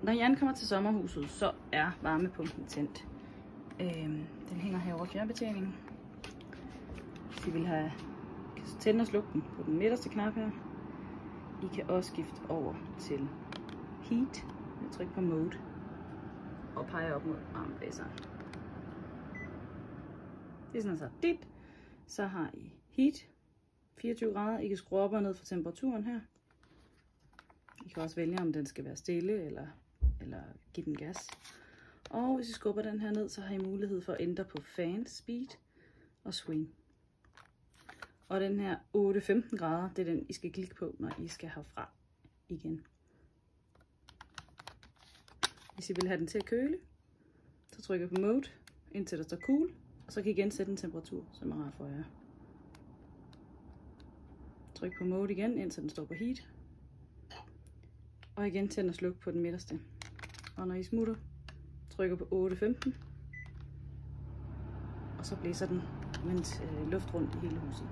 Når I ankommer til sommerhuset, så er varmepumpen tændt. Den hænger her over fjernbetjeningen. Hvis I vil have kan tænde og slukke den på den midterste knap her. I kan også skifte over til heat. Jeg trykker på mode og peger op mod varmeblæseren. Det er sådan så dit. Så har I heat 24 grader. I kan skrue op og ned for temperaturen her. I kan også vælge, om den skal være stille eller give den gas. Og hvis I skubber den her ned, så har I mulighed for at ændre på fan speed og swing. Og den her 8-15 grader, det er den, I skal klikke på, når I skal herfra igen. Hvis I vil have den til at køle, så trykker jeg på mode, indtil der står cool. Og så kan I igen sætte en temperatur, som er rar for jer. Tryk på mode igen, indtil den står på heat. Og igen tænd og sluk på den midterste. Og når I smutter, trykker på 8-15. Og så blæser den luft rundt i hele huset.